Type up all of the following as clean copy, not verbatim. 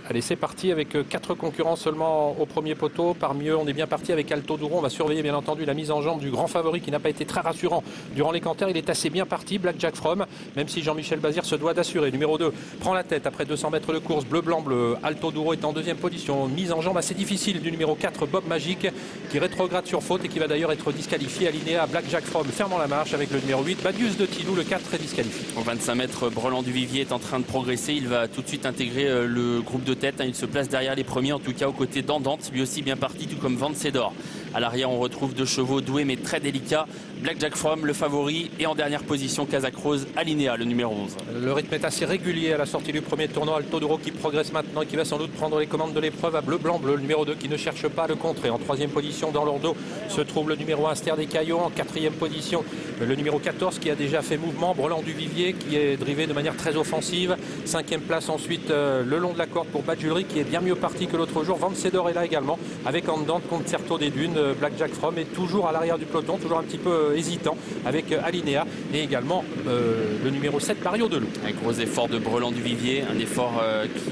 Allez, c'est parti avec 4 concurrents seulement au premier poteau. Parmi eux, on est bien parti avec Alto Douro. On va surveiller bien entendu la mise en jambe du grand favori qui n'a pas été très rassurant durant les canters. Il est assez bien parti, Blackjack From, même si Jean-Michel Bazir se doit d'assurer. Numéro 2 prend la tête après 200 mètres de course. Bleu, blanc, bleu. Alto Douro est en deuxième position. Mise en jambe assez difficile du numéro 4, Bob Magic, qui rétrograde sur faute et qui va d'ailleurs être disqualifié. Alinéa Blackjack From fermant la marche avec le numéro 8, Badius de Tilou, le 4 est disqualifié. Au 25 mètres, Brelan du Vivier est en train de progresser. Il va tout de suite intégrer le groupe de tête. Il se place derrière les premiers, en tout cas aux côtés d'Andante, lui aussi bien parti, tout comme Vencedor. À l'arrière, on retrouve 2 chevaux doués mais très délicats. Blackjack From, le favori, et en dernière position, Kazakh Rose, Alinéa, le numéro 11. Le rythme est assez régulier à la sortie du premier tournoi. Alto Douro qui progresse maintenant et qui va sans doute prendre les commandes de l'épreuve à bleu, blanc, bleu. Le numéro 2 qui ne cherche pas à le contrer. En 3e position, dans leur dos, se trouve le numéro 1, Ster des Caillots. En 4e position, le numéro 14 qui a déjà fait mouvement, Brelan du Vivier, qui est drivé de manière très offensive. 5e place ensuite le long de la corde pour Badjulri, qui est bien mieux parti que l'autre jour. Vencedor est là également avec Andante, Concerto des Dunes. Blackjack From est toujours à l'arrière du peloton, toujours un petit peu hésitant avec Alinéa et également le numéro 7, Barrio de Loup. Un gros effort de Brelan du Vivier, un effort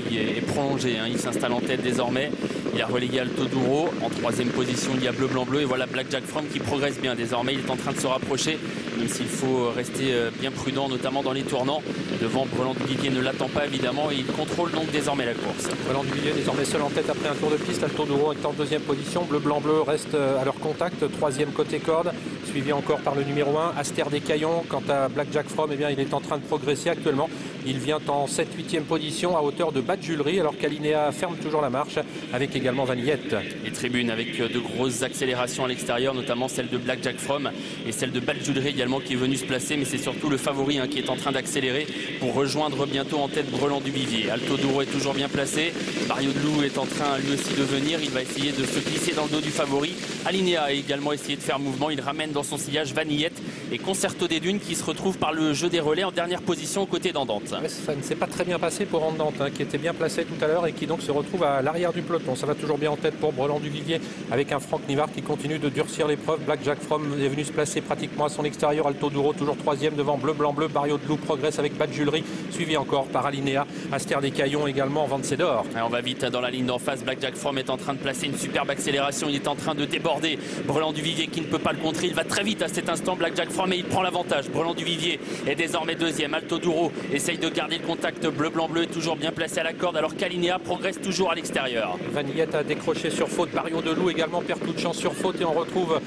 qui est prolongé. Il s'installe en tête désormais. Il a relégué Alto Douro. En 3e position, il y a bleu, blanc, bleu. Et voilà Blackjack From qui progresse bien désormais. Il est en train de se rapprocher, même s'il faut rester bien prudent, notamment dans les tournants. Devant, Brelan du Vivier ne l'attend pas évidemment et il contrôle donc désormais la course. Brelan du Vivier désormais seul en tête après un tour de piste. Alto Douro est en 2e position. Bleu, blanc, bleu reste à leur contact. 3e côté corde, suivi encore par le numéro 1, Aster des Caillons. Quant à Blackjack From, eh bien, il est en train de progresser actuellement. Il vient en 7-8e position à hauteur de Badjulri, alors qu'Alinéa ferme toujours la marche avec également Vanillette. Les tribunes avec de grosses accélérations à l'extérieur, notamment celle de Blackjack From et celle de Badjulri également qui est venu se placer, mais c'est surtout le favori qui est en train d'accélérer pour rejoindre bientôt en tête Brelan du Vivier. Alto Douro est toujours bien placé, Barrio de Loup est en train lui aussi de venir, il va essayer de se glisser dans le dos du favori. Alinéa a également essayé de faire mouvement, il ramène dans son sillage Vanillette et Concerto des Dunes qui se retrouve par le jeu des relais en dernière position aux côtés d'Andante. Ouais, ça ne s'est pas très bien passé pour Andante, qui était bien placé tout à l'heure et qui donc se retrouve à l'arrière du peloton. Ça va toujours bien en tête pour Brelan du Vivier avec un Franck Nivard qui continue de durcir l'épreuve. Blackjack From est venu se placer pratiquement à son extérieur. Alto Douro toujours 3e devant bleu, blanc, bleu. Barrio de Loup progresse avec Badjulri, suivi encore par Alinéa, Aster des Caillons également, Vencedor. On va vite dans la ligne d'en face. Blackjack From est en train de placer une superbe accélération. Il est en train de déborder Brelan du Vivier qui ne peut pas le contrer. Il va très vite à cet instant, Blackjack From, et il prend l'avantage. Brelan du Vivier est désormais 2e. Alto Douro essaye de garder le contact. Bleu, blanc, bleu est toujours bien placé à la corde alors qu'Alinéa progresse toujours à l'extérieur. Vanillette a décroché sur faute. Barrio de Loup également perd toute chance sur faute et on retrouve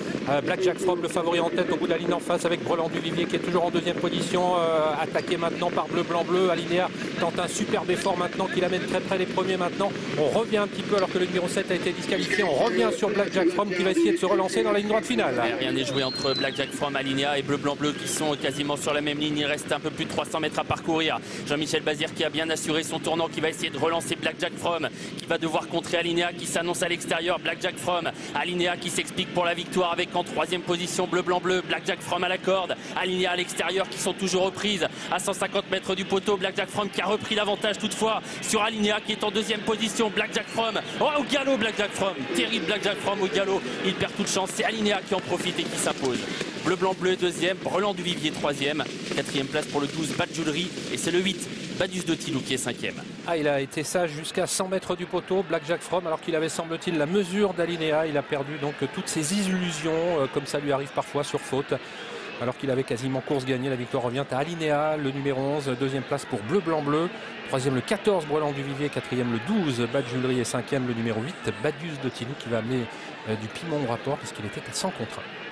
Blackjack From, le favori en tête au bout de la ligne en face avec Brelan du Vivier qui est toujours en 2e position. Attaqué maintenant par bleu, blanc, bleu. Alinéa tente un superbe effort maintenant qui l'amène très près les premiers maintenant. On revient un petit peu alors que le numéro 7 a été disqualifié. On revient sur Blackjack From qui va essayer de se relancer dans la ligne droite finale. Rien n'est joué entre Blackjack From, Alinéa et bleu, blanc, bleu qui sont quasiment sur la même ligne. Il reste un peu plus de 300 mètres à parcourir. Jean-Michel Bazir qui a bien assuré son tournant, qui va essayer de relancer Blackjack From, qui va devoir contrer Alinéa qui s'annonce à l'extérieur. Blackjack From, Alinéa qui s'explique pour la victoire avec en 3e position bleu, blanc, bleu. Blackjack From à la corde, Alinéa à l'extérieur qui sont toujours reprises à 150 mètres du poteau. Blackjack From qui a repris l'avantage toutefois sur Alinéa qui est en 2e position. Blackjack From, au galop Blackjack From, terrible Blackjack From au galop, il perd toute chance. C'est Alinéa qui en profite et qui s'impose. Bleu, blanc, bleu 2e, Brelan du Vivier 3e, 4e place pour le 12 Badjulri et c'est le 8 Badius de Tilou qui est 5e. Il a été sage jusqu'à 100 mètres du poteau, Blackjack From, alors qu'il avait semble-t-il la mesure d'Alinéa. Il a perdu donc toutes ses illusions, comme ça lui arrive parfois sur faute. Alors qu'il avait quasiment course gagnée, la victoire revient à Alinéa, le numéro 11, 2e place pour bleu, blanc, bleu. 3e le 14 Brelan du Vivier, 4e le 12 Badjulri et 5e le numéro 8 Badius de Tilou qui va amener du piment au rapport puisqu'il était à 100 contre 1.